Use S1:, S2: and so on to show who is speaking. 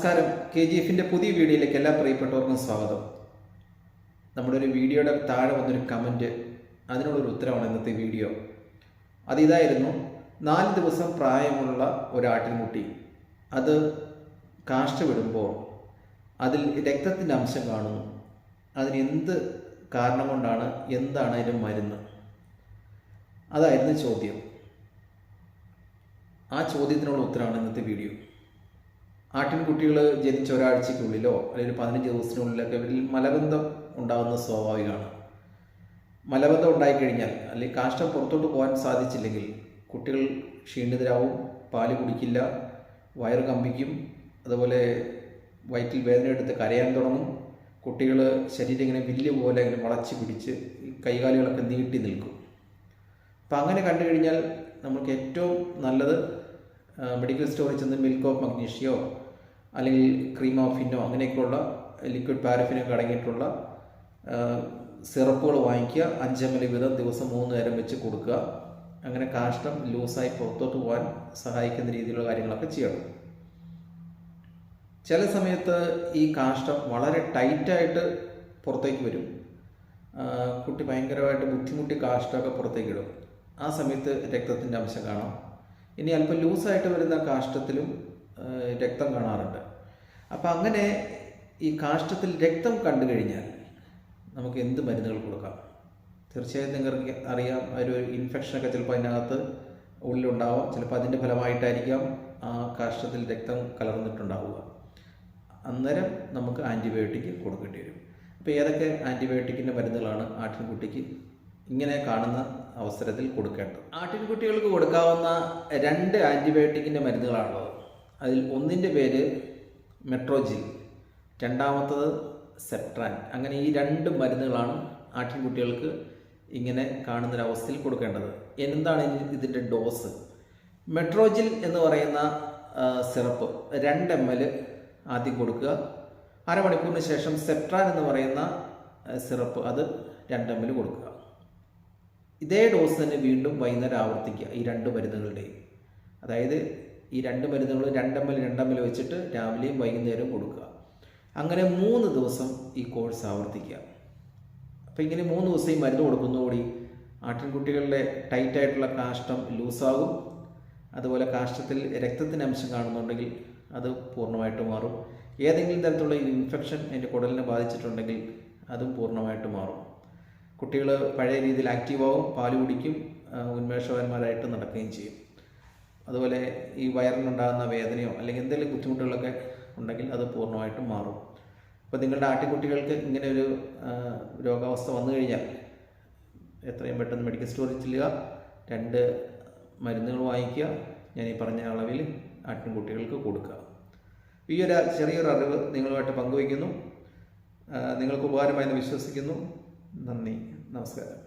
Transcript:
S1: നമസ്കാരം. KGF-ന്റെ പുതിയ വീഡിയോയിലേക്ക് എല്ലാ പ്രിയപ്പെട്ടവർക്കും സ്വാഗതം. നമ്മുടെ ഒരു വീഡിയോയുടെ താഴെ വന്നൊരു കമൻറ്റ്, അതിനുള്ളൊരു ഉത്തരവാണ് ഇന്നത്തെ വീഡിയോ. അതിതായിരുന്നു: 4 ദിവസം പ്രായമുള്ള ഒരാട്ടിൻകുട്ടി അത് കാഷ്ട വിടുമ്പോൾ അതിൽ രക്തത്തിൻ്റെ അംശം കാണുന്നു. അതിന് എന്ത് കാരണം കൊണ്ടാണ്, എന്താണ് അതിൻ്റെ മരുന്ന്? അതായിരുന്നു ചോദ്യം. ആ ചോദ്യത്തിനുള്ള ഉത്തരമാണ് ഇന്നത്തെ വീഡിയോ. ആട്ടിൻകുട്ടികൾ ജനിച്ച ഒരാഴ്ചയ്ക്കുള്ളിലോ അല്ലെങ്കിൽ 15 ദിവസത്തിനുള്ളിലൊക്കെ ഇവരിൽ മലബന്ധം ഉണ്ടാകുന്നത് സ്വാഭാവികമാണ്. മലബന്ധം ഉണ്ടായിക്കഴിഞ്ഞാൽ അല്ലെങ്കിൽ കാഷ്ടം പുറത്തോട്ട് പോകാൻ സാധിച്ചില്ലെങ്കിൽ കുട്ടികൾ ക്ഷീണിതരാവും, പാല് കുടിക്കില്ല, വയറ് കമ്പിക്കും, അതുപോലെ വയറ്റിൽ വേദന എടുത്ത് കരയാൻ തുടങ്ങും. കുട്ടികൾ ശരീരം ഇങ്ങനെ വില്ല് പോലെ ഇങ്ങനെ വളച്ച് പിടിച്ച് കൈകാലുകളൊക്കെ നീട്ടി നിൽക്കും. അപ്പം അങ്ങനെ കണ്ടു കഴിഞ്ഞാൽ നമുക്ക് ഏറ്റവും നല്ലത് മെഡിക്കൽ സ്റ്റോറിൽ ചെന്ന് മിൽക്ക് ഓഫ് മഗ്നീഷ്യോ അല്ലെങ്കിൽ ക്രീം ഓഫ് ഫിന്നോ അങ്ങനെയൊക്കെയുള്ള ലിക്വിഡ് പാരഫിനൊക്കെ അടങ്ങിയിട്ടുള്ള സിറപ്പുകൾ വാങ്ങിക്കുക. 5 ml വീതം ദിവസം 3 നേരം വെച്ച് കൊടുക്കുക. അങ്ങനെ കാഷ്ടം ലൂസായി പുറത്തോട്ട് പോകാൻ സഹായിക്കുന്ന രീതിയിലുള്ള കാര്യങ്ങളൊക്കെ ചെയ്യണം. ചില സമയത്ത് ഈ കാഷ്ടം വളരെ ടൈറ്റായിട്ട് പുറത്തേക്ക് വരും. കുട്ടി ഭയങ്കരമായിട്ട് ബുദ്ധിമുട്ടി കാഷ്ടമൊക്കെ പുറത്തേക്ക് ഇടും. ആ സമയത്ത് രക്തത്തിൻ്റെ അംശം കാണാം. ഇനി അല്പം ലൂസായിട്ട് വരുന്ന കാഷ്ടത്തിലും രക്തം കാണാറുണ്ട്. അപ്പം അങ്ങനെ ഈ കാഷ്ടത്തിൽ രക്തം കണ്ടു കഴിഞ്ഞാൽ നമുക്ക് എന്ത് മരുന്നുകൾ കൊടുക്കാം? തീർച്ചയായും നിങ്ങൾക്ക് അറിയാം, ഒരു ഇൻഫെക്ഷനൊക്കെ ചിലപ്പോൾ അതിനകത്ത് ഉള്ളിലുണ്ടാവാം. ചിലപ്പോൾ അതിൻ്റെ ഫലമായിട്ടായിരിക്കാം ആ കാഷ്ടത്തിൽ രക്തം കലർന്നിട്ടുണ്ടാവുക. അന്നേരം നമുക്ക് ആൻറ്റിബയോട്ടിക് കൊടുക്കേണ്ടി വരും. അപ്പോൾ ഏതൊക്കെ ആൻറ്റിബയോട്ടിക്കിൻ്റെ മരുന്നുകളാണ് ആട്ടിൻകുട്ടിക്ക് ഇങ്ങനെ കാണുന്ന അവസരത്തിൽ കൊടുക്കേണ്ടത്? ആട്ടിൻകുട്ടികൾക്ക് കൊടുക്കാവുന്ന 2 ആൻറ്റിബയോട്ടിക്കിൻ്റെ മരുന്നുകളാണുള്ളത്. അതിൽ ഒന്നിൻ്റെ പേര് മെട്രോജിൽ, രണ്ടാമത്തത് സെപ്ട്രാൻ. അങ്ങനെ ഈ 2 മരുന്നുകളാണ് ആട്ടിൻകുട്ടികൾക്ക് ഇങ്ങനെ കാണുന്നൊരവസ്ഥയിൽ കൊടുക്കേണ്ടത്. എന്താണ് ഇതിൻ്റെ ഡോസ്? മെട്രോജിൽ എന്ന് പറയുന്ന സിറപ്പ് 2 ml ആദ്യം കൊടുക്കുക. അരമണിക്കൂറിന് ശേഷം സെപ്ട്രാൻ എന്ന് പറയുന്ന സിറപ്പ് അത് 2 ml കൊടുക്കുക. ഇതേ ഡോസ് തന്നെ വീണ്ടും വൈകുന്നേരം ആവർത്തിക്കുക ഈ 2 മരുന്നുകളുടെയും. അതായത് ഈ 2 മരുന്നുകൾ 2 ml വെച്ചിട്ട് രാവിലെയും വൈകുന്നേരവും കൊടുക്കുക. അങ്ങനെ 3 ദിവസം ഈ കോഴ്സ് ആവർത്തിക്കുക. അപ്പോൾ ഇങ്ങനെ 3 ദിവസം ഈ മരുന്ന് കൊടുക്കുന്നതോടെ ആട്ടിൻകുട്ടികളുടെ ടൈറ്റായിട്ടുള്ള കാഷ്ടം ലൂസാകും. അതുപോലെ കാഷ്ടത്തിൽ രക്തത്തിൻ്റെ അംശം കാണുന്നുണ്ടെങ്കിൽ അത് പൂർണ്ണമായിട്ട് മാറും. ഏതെങ്കിലും തരത്തിലുള്ള ഇൻഫെക്ഷൻ അതിൻ്റെ കുടലിനെ ബാധിച്ചിട്ടുണ്ടെങ്കിൽ അതും പൂർണ്ണമായിട്ട് മാറും. കുട്ടികൾ പഴയ രീതിയിൽ ആക്റ്റീവാകും, പാല് കുടിക്കും, ഉന്മേഷവാന്മാരായിട്ട് നടക്കുകയും ചെയ്യും. അതുപോലെ ഈ വയറിനുണ്ടാകുന്ന വേദനയോ അല്ലെങ്കിൽ എന്തെങ്കിലും ബുദ്ധിമുട്ടുകളൊക്കെ ഉണ്ടെങ്കിൽ അത് പൂർണ്ണമായിട്ടും മാറും. അപ്പോൾ നിങ്ങളുടെ ആട്ടിൻകുട്ടികൾക്ക് ഇങ്ങനെ ഒരു രോഗാവസ്ഥ വന്നു കഴിഞ്ഞാൽ എത്രയും പെട്ടെന്ന് മെഡിക്കൽ സ്റ്റോറിൽ ചെല്ലുക, 2 മരുന്നുകൾ വാങ്ങിക്കുക. ഞാൻ ഈ പറഞ്ഞ അളവിൽ ആട്ടിൻകുട്ടികൾക്ക് കൊടുക്കുക. ഈ ഒരു ചെറിയൊരു അറിവ് നിങ്ങളുമായിട്ട് പങ്കുവയ്ക്കുന്നു. നിങ്ങൾക്ക് ഉപകാരമായെന്ന് വിശ്വസിക്കുന്നു. നന്ദി, നമസ്കാരം.